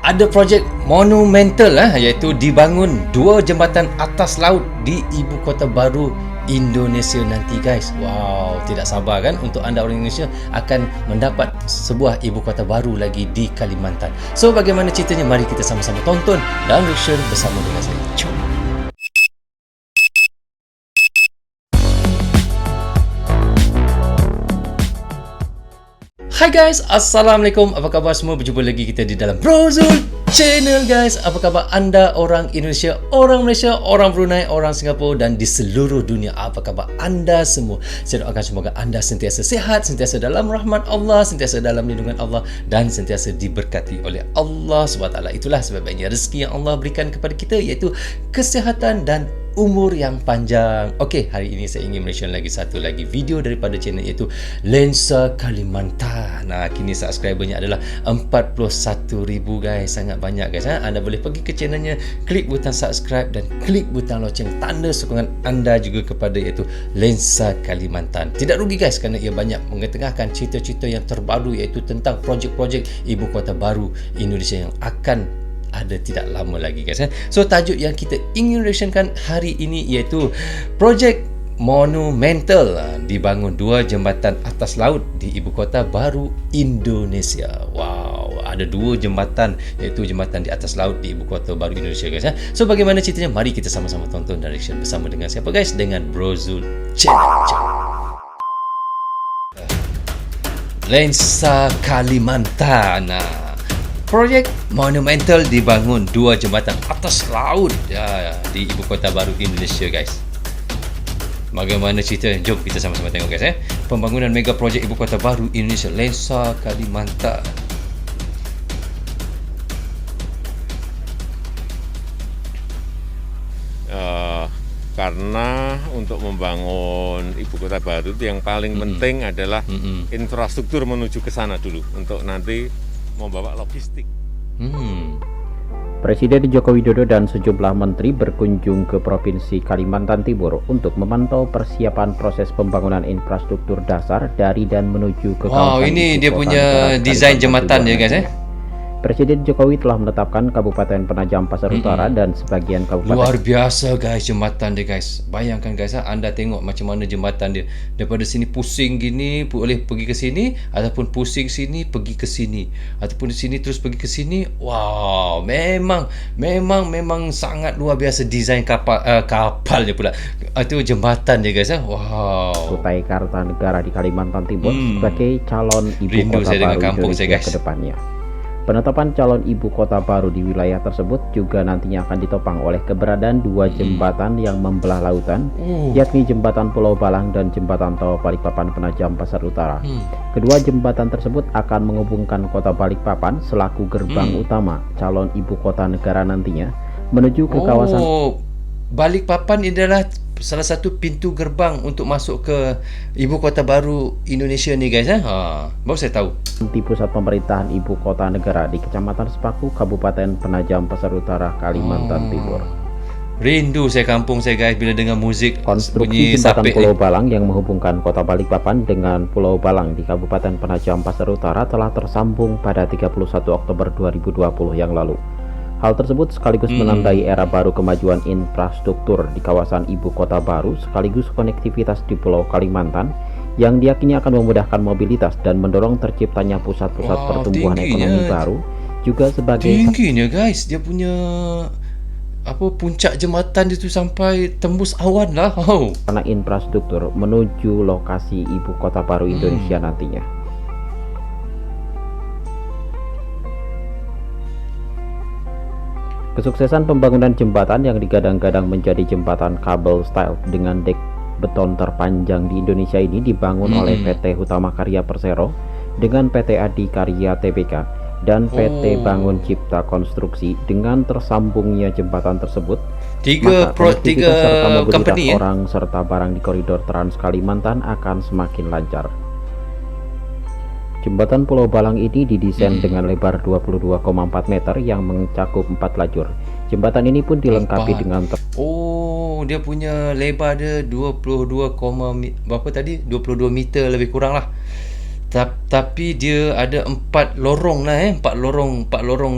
ada projek monumental iaitu dibangun dua jambatan atas laut di ibu kota baru Indonesia nanti guys. Wow, tidak sabar kan untuk anda orang Indonesia akan mendapat sebuah ibu kota baru lagi di Kalimantan. So bagaimana ceritanya? Mari kita sama-sama tonton dan reaction bersama dengan saya. Jom. Hai guys, Assalamualaikum. Apa khabar semua? Berjumpa lagi kita di dalam Brozul Channel guys. Apa khabar anda orang Indonesia, orang Malaysia, orang Brunei, orang Singapura dan di seluruh dunia? Apa khabar anda semua? Saya doakan semoga anda sentiasa sihat, sentiasa dalam rahmat Allah, sentiasa dalam lindungan Allah dan sentiasa diberkati oleh Allah SWT. Itulah sebabnya rezeki yang Allah berikan kepada kita, iaitu kesihatan dan umur yang panjang. Okey, hari ini saya ingin mention lagi satu lagi video daripada channel, iaitu Lensa Kalimantan. Nah, kini subscribernya adalah 41,000 guys. Sangat banyak guys. Anda boleh pergi ke channelnya, klik butang subscribe dan klik butang loceng, tanda sokongan anda juga kepada iaitu Lensa Kalimantan. Tidak rugi guys, kerana ia banyak mengetengahkan cerita-cerita yang terbaru, iaitu tentang projek-projek ibu kota baru Indonesia yang akan ada tidak lama lagi guys. So tajuk yang kita ingin reactionkan hari ini iaitu projek monumental, dibangun dua jambatan atas laut di ibu kota baru Indonesia. Wow, ada dua jambatan, iaitu jambatan di atas laut di ibu kota baru Indonesia guys. So bagaimana ceritanya? Mari kita sama-sama tonton dan reaction bersama dengan siapa guys? Dengan Brozul Channel. Lensa Kalimantan. Projek monumental dibangun dua jambatan atas laut di ibu kota baru Indonesia guys. Bagaimana cerita? Jom kita sama-sama tengok guys. Pembangunan mega projek ibu kota baru Indonesia, Lensa Kalimantan. Karena untuk membangun ibu kota baru itu yang paling penting adalah infrastruktur menuju ke sana dulu, untuk nanti membawa logistik. Presiden Joko Widodo dan sejumlah menteri berkunjung ke Provinsi Kalimantan Timur untuk memantau persiapan proses pembangunan infrastruktur dasar dari dan menuju ke kawasan. Wow, ini dia punya desain jembatan ya guys. Presiden Jokowi telah menetapkan Kabupaten Penajam Pasar Utara dan sebagian kabupaten. Luar biasa guys jembatan dia guys. Bayangkan guys, anda tengok macam mana jembatan dia. Daripada sini pusing gini boleh pergi ke sini, ataupun pusing sini pergi ke sini, ataupun di sini terus pergi ke sini. Wow, memang sangat luar biasa desain kapal dia pula. Itu jembatan dia guys. Wow. Kutai Kartanegara di Kalimantan Timur sebagai calon ibu Rindu kota saya dengan baru kampung saya, Indonesia guys. ke depannya. Penetapan calon ibu kota baru di wilayah tersebut juga nantinya akan ditopang oleh keberadaan dua jembatan yang membelah lautan, yakni jembatan Pulau Balang dan jembatan Tol Balikpapan Penajam Pasar Utara. Kedua jembatan tersebut akan menghubungkan kota Balikpapan selaku gerbang utama calon ibu kota negara nantinya menuju ke kawasan. Balikpapan adalah salah satu pintu gerbang untuk masuk ke ibu kota baru Indonesia ni guys. Baru saya tahu. Di pusat pemerintahan ibu kota negara di Kecamatan Sepaku, Kabupaten Penajam Pasar Utara, Kalimantan Timur. Rindu saya kampung saya guys bila dengar muzik Konstruksi jembatan Pulau Balang yang menghubungkan kota Balikpapan dengan Pulau Balang di Kabupaten Penajam Pasar Utara telah tersambung pada 31 Oktober 2020 yang lalu. Hal tersebut sekaligus menandai era baru kemajuan infrastruktur di kawasan ibu kota baru, sekaligus konektivitas di Pulau Kalimantan yang diyakini akan memudahkan mobilitas dan mendorong terciptanya pusat-pusat pertumbuhan ekonomi baru, juga sebagai tingginya guys. Dia punya puncak jembatan itu sampai tembus awan lah. Karena infrastruktur menuju lokasi ibu kota baru Indonesia nantinya. Kesuksesan pembangunan jembatan yang digadang-gadang menjadi jembatan kabel style dengan dek beton terpanjang di Indonesia ini dibangun oleh PT Hutama Karya Persero dengan PT Adi Karya Tbk dan PT Bangun Cipta Konstruksi. Dengan tersambungnya jembatan tersebut, tiga serta mobilitas company orang serta barang di koridor Trans Kalimantan akan semakin lancar. Jembatan Pulau Balang ini didesain dengan lebar 22,4 meter yang mencakup 4 lajur. Jembatan ini pun dilengkapi dengan dia punya lebar dia 22, berapa tadi? 22 meter lebih kurang lah. Tapi dia ada 4 lorong lah 4 lorong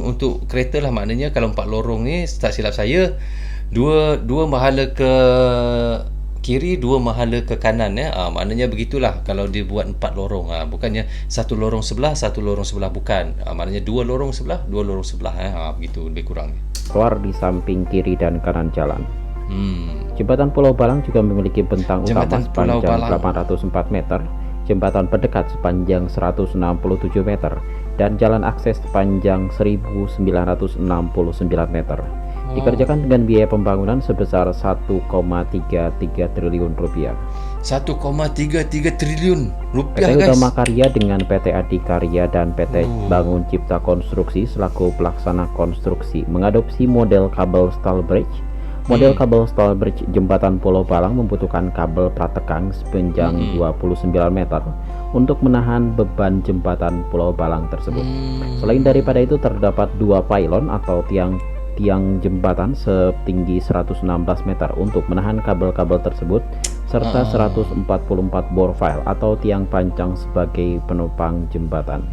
untuk kereta lah. Maknanya kalau 4 lorong ni, tak silap saya, dua mahala ke kiri, 2 mahala ke kanan maknanya begitulah kalau dia buat 4 lorong. Bukannya satu lorong sebelah, bukan. Maknanya 2 lorong sebelah, 2 lorong sebelah begitu lebih kurang. Keluar di samping kiri dan kanan jalan. Jembatan Pulau Balang juga memiliki bentang utama sepanjang 804 meter, jembatan pendekat sepanjang 167 meter, dan jalan akses sepanjang 1969 meter. Dikerjakan dengan biaya pembangunan sebesar 1,33 triliun rupiah. 1,33 triliun rupiah, PT guys. Utama Karya dengan PT Adikarya dan PT Bangun Cipta Konstruksi selaku pelaksana konstruksi mengadopsi model kabel steel bridge. Model kabel steel bridge jembatan Pulau Balang membutuhkan kabel pratekang sepanjang 29 meter untuk menahan beban jembatan Pulau Balang tersebut. Selain daripada itu, terdapat 2 pylon atau tiang jembatan setinggi 116 meter untuk menahan kabel-kabel tersebut, serta 144 bore file atau tiang pancang sebagai penopang jembatan.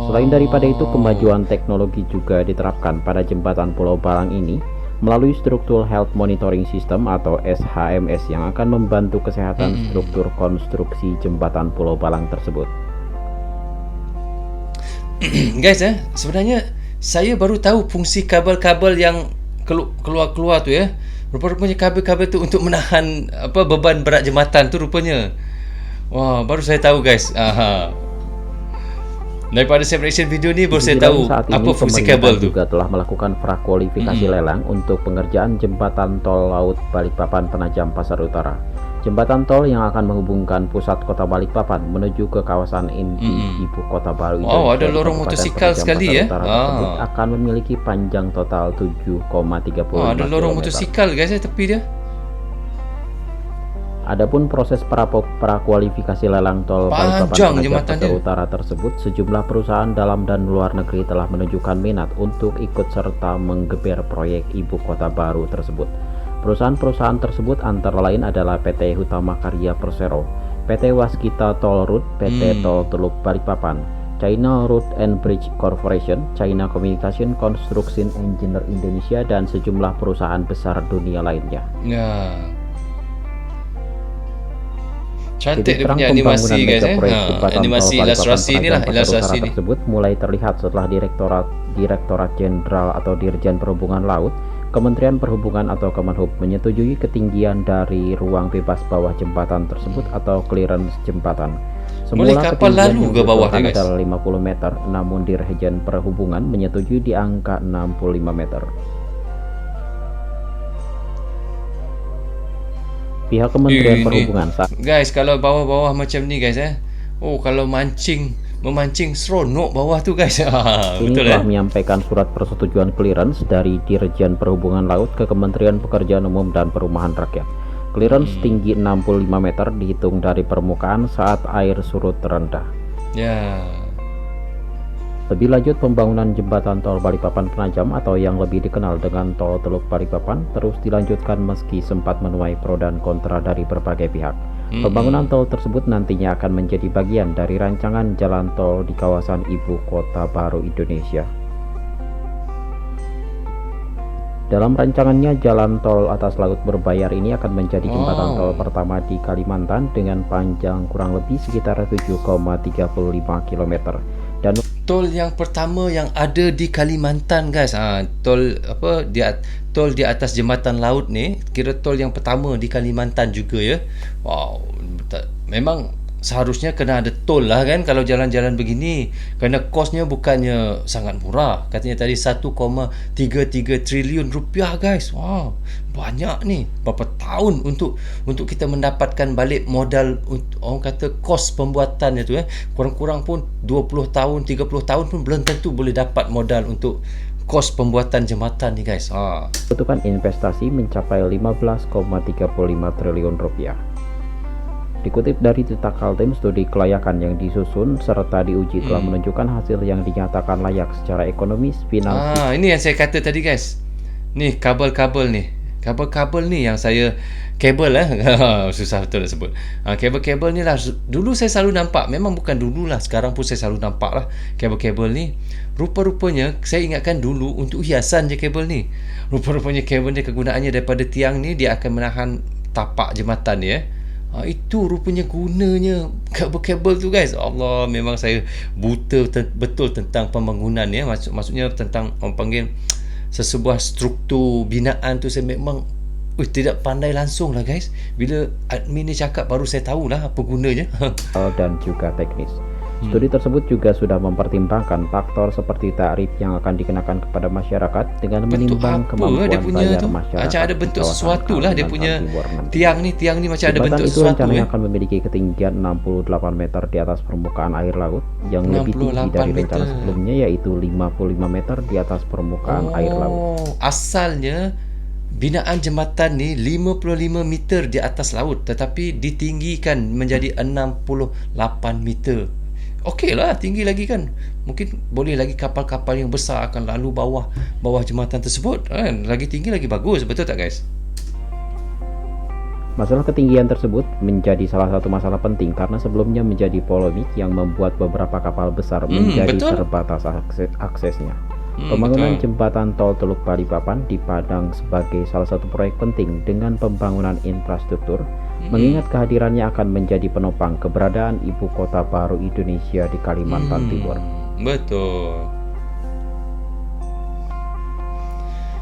Selain daripada itu, kemajuan teknologi juga diterapkan pada jembatan Pulau Balang ini melalui struktur health monitoring system atau SHMS yang akan membantu kesehatan struktur konstruksi jembatan Pulau Balang tersebut. Guys, sebenarnya saya baru tahu fungsi kabel-kabel yang keluar tu Rupa-rupanya kabel-kabel tu untuk menahan beban berat jembatan tu rupanya. Wah, baru saya tahu, guys. Daripada saya reaction video ni baru saya tahu apa fungsi kabel tu. Juga telah melakukan prakualifikasi lelang untuk pengerjaan jembatan tol laut Balikpapan Penajam Pasar Utara. Jembatan tol yang akan menghubungkan pusat kota Balikpapan menuju ke kawasan inti ibu kota baru Indonesia. Ada lorong motosikal sekali akan memiliki panjang total 7,35 ada lorong motosikal, guys, tepi dia. Adapun proses prakualifikasi lelang tol Balikpapan Penajam Pasar Utara tersebut, sejumlah perusahaan dalam dan luar negeri telah menunjukkan minat untuk ikut serta menggeber proyek ibu kota baru tersebut. Perusahaan-perusahaan tersebut antara lain adalah PT Utama Karya Persero, PT Waskita Toll Road, PT Tol Teluk Balikpapan, China Road and Bridge Corporation, China Communication Construction Engineer Indonesia, dan sejumlah perusahaan besar dunia lainnya. Cantik dia punya animasi, guys. Animasi ilustrasi inilah, ilustrasi ini tersebut mulai terlihat setelah Direktorat Jenderal atau Dirjen Perhubungan Laut, Kementerian Perhubungan atau Kemenhub menyetujui ketinggian dari ruang bebas bawah jembatan tersebut atau clearance jembatan. Boleh kapal lalu ke bawah, guys, adalah 50 meter, namun Dirjen Perhubungan menyetujui di angka 65 meter. Pihak Kementerian Perhubungan guys, kalau bawah-bawah macam ni, guys, kalau memancing seronok bawah tu, guys. Ini telah menyampaikan surat persetujuan clearance dari Dirjen Perhubungan Laut ke Kementerian Pekerjaan Umum dan Perumahan Rakyat. Clearance tinggi 65 meter dihitung dari permukaan saat air surut rendah. Lebih lanjut, pembangunan jembatan tol Balikpapan Penajam atau yang lebih dikenal dengan tol Teluk Balikpapan terus dilanjutkan meski sempat menuai pro dan kontra dari berbagai pihak. Pembangunan tol tersebut nantinya akan menjadi bagian dari rancangan jalan tol di kawasan ibu kota baru Indonesia. Dalam rancangannya, jalan tol atas laut berbayar ini akan menjadi jembatan tol pertama di Kalimantan dengan panjang kurang lebih sekitar 7,35 km. Dan tol yang pertama yang ada di Kalimantan, guys. Tol di atas jembatan laut ni kira tol yang pertama di Kalimantan juga, ya. Wow, memang seharusnya kena ada tol lah, kan, kalau jalan-jalan begini, kerana kosnya bukannya sangat murah. Katanya tadi 1,33 triliun rupiah, guys. Wow, banyak ni. Berapa tahun untuk kita mendapatkan balik modal, orang kata kos pembuatannya tu, kurang-kurang pun 20 tahun 30 tahun pun belum tentu boleh dapat modal untuk kos pembuatan jembatan ni, guys. Butuhkan investasi mencapai 15,35 triliun rupiah. Dikutip dari Tirta Kaltim, studi kelayakan yang disusun serta diuji telah menunjukkan hasil yang dinyatakan layak secara ekonomis, finansial. Ini yang saya kata tadi, guys. Ni kabel-kabel ni. Kabel-kabel ni yang saya kabel susah betul nak sebut. Kabel-kabel ni lah dulu saya selalu nampak, memang bukan dulu lah, sekarang pun saya selalu nampak lah kabel-kabel ni. Rupa-rupanya saya ingatkan dulu untuk hiasan je kabel ni. Rupa-rupanya kabel ni kegunaannya daripada tiang ni dia akan menahan tapak jembatan ni itu rupanya gunanya kabel-kabel tu guys. Allah, memang saya buta betul tentang pembangunan ni maksudnya tentang orang panggil sesebuah struktur binaan tu. Saya memang tidak pandai langsung lah guys. Bila admin ni cakap baru saya tahulah apa gunanya. Dan juga teknis. Studi tersebut juga sudah mempertimbangkan faktor seperti tarif yang akan dikenakan kepada masyarakat dengan menimbang kemampuan dia punya bayar tu masyarakat. macam ada bentuk sesuatu lah dia punya tiang ni macam ada Jembatan bentuk itu sesuatu rencananya akan memiliki ketinggian 68 meter di atas permukaan air laut, yang lebih tinggi dari rencana sebelumnya yaitu 55 meter di atas permukaan air laut. Asalnya binaan jembatan ni 55 meter di atas laut tetapi ditinggikan menjadi 68 meter. Okey lah, tinggi lagi kan. Mungkin boleh lagi kapal-kapal yang besar akan lalu bawah jembatan tersebut kan. Lagi tinggi lagi bagus, betul tak guys? Masalah ketinggian tersebut menjadi salah satu masalah penting karena sebelumnya menjadi polemik yang membuat beberapa kapal besar menjadi terbatas aksesnya. Pembangunan jembatan tol Teluk Balikpapan dipandang sebagai salah satu proyek penting dengan pembangunan infrastruktur, mengingat kehadirannya akan menjadi penopang keberadaan ibu kota baru Indonesia di Kalimantan Timur. Betul.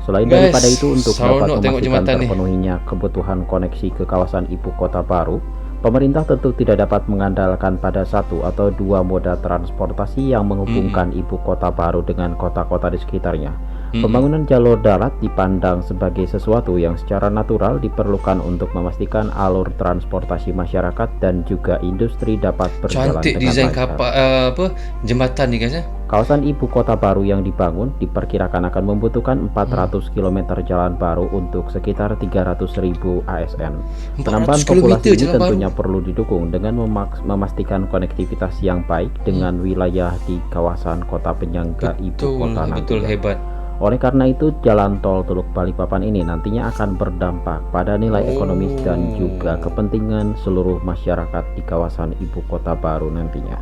Selain daripada itu, untuk dapat memastikan jembatan terpenuhinya kebutuhan koneksi ke kawasan ibu kota baru, pemerintah tentu tidak dapat mengandalkan pada satu atau dua moda transportasi yang menghubungkan ibu kota baru dengan kota-kota di sekitarnya. Pembangunan jalur darat dipandang sebagai sesuatu yang secara natural diperlukan untuk memastikan alur transportasi masyarakat dan juga industri dapat berjalan Cantik dengan desain lancar. Jembatan ni guys Kawasan ibu kota baru yang dibangun diperkirakan akan membutuhkan 400 km jalan baru untuk sekitar 300.000 ASN. Penambahan populasi ini tentunya perlu didukung dengan memastikan konektivitas yang baik dengan wilayah di kawasan kota penyangga ibu kota nantinya. Betul, hebat. Oleh karena itu, jalan tol Teluk Balikpapan ini nantinya akan berdampak pada nilai ekonomis dan juga kepentingan seluruh masyarakat di kawasan ibu kota baru nantinya.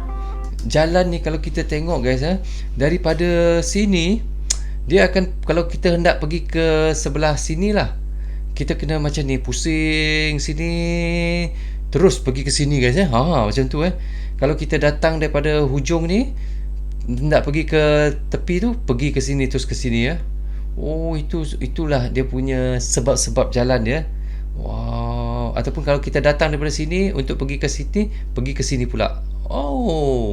Jalan ni kalau kita tengok guys daripada sini dia akan, kalau kita hendak pergi ke sebelah sini lah, kita kena macam ni, pusing sini terus pergi ke sini guys macam tu Kalau kita datang daripada hujung ni hendak pergi ke tepi tu, pergi ke sini terus ke sini itulah dia punya sebab-sebab jalan dia. Wow. Ataupun kalau kita datang daripada sini untuk pergi ke sini, pergi ke sini pula.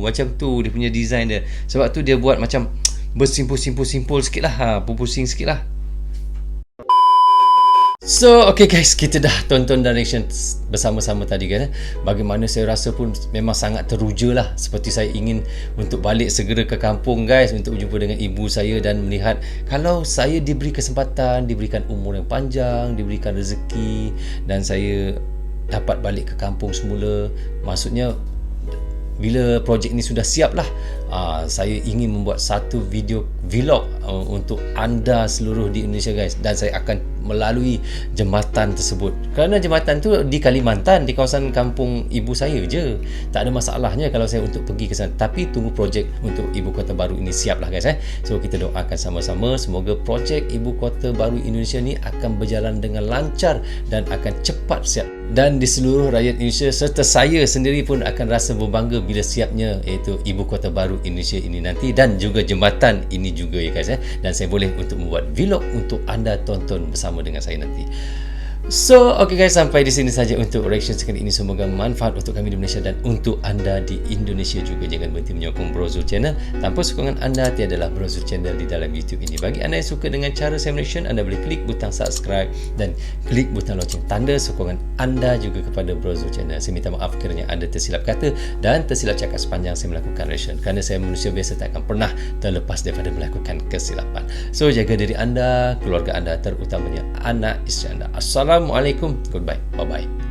Macam tu dia punya design dia. Sebab tu dia buat macam bersimpul-simpul sikit lah, pusing sikit lah. So, okay guys, kita dah tonton direction bersama-sama tadi kan. Bagaimana saya rasa pun memang sangat teruja lah. Seperti saya ingin untuk balik segera ke kampung guys, untuk berjumpa dengan ibu saya dan melihat kalau saya diberi kesempatan, diberikan umur yang panjang, diberikan rezeki dan saya dapat balik ke kampung semula. Maksudnya bila projek ini sudah siap lah, saya ingin membuat satu video vlog untuk anda seluruh di Indonesia guys, dan saya akan melalui jembatan tersebut kerana jembatan tu di Kalimantan, di kawasan kampung ibu saya je. Tak ada masalahnya kalau saya untuk pergi ke sana, tapi tunggu projek untuk ibu kota baru ini siap lah guys So kita doakan sama-sama semoga projek ibu kota baru Indonesia ni akan berjalan dengan lancar dan akan cepat siap, dan di seluruh rakyat Indonesia serta saya sendiri pun akan rasa berbangga bila siapnya iaitu ibu kota baru Indonesia ini nanti, dan juga jembatan ini juga ya guys dan saya boleh untuk membuat vlog untuk anda tonton bersama dengan saya nanti. So, okay guys, sampai di sini saja untuk reaction sekali ini. Semoga manfaat untuk kami di Malaysia dan untuk anda di Indonesia juga. Jangan berhenti menyokong Bro Zul Channel. Tanpa sokongan anda, tiadalah Bro Zul Channel di dalam YouTube ini. Bagi anda yang suka dengan cara saya reaction, anda boleh klik butang subscribe dan klik butang lonceng, tanda sokongan anda juga kepada Bro Zul Channel. Saya minta maaf kerana anda tersilap kata dan tersilap cakap sepanjang saya melakukan reaction, kerana saya manusia biasa, tak akan pernah terlepas daripada melakukan kesilapan. So, jaga diri anda, keluarga anda, terutamanya anak isteri anda. Assalamualaikum. Goodbye. Bye-bye.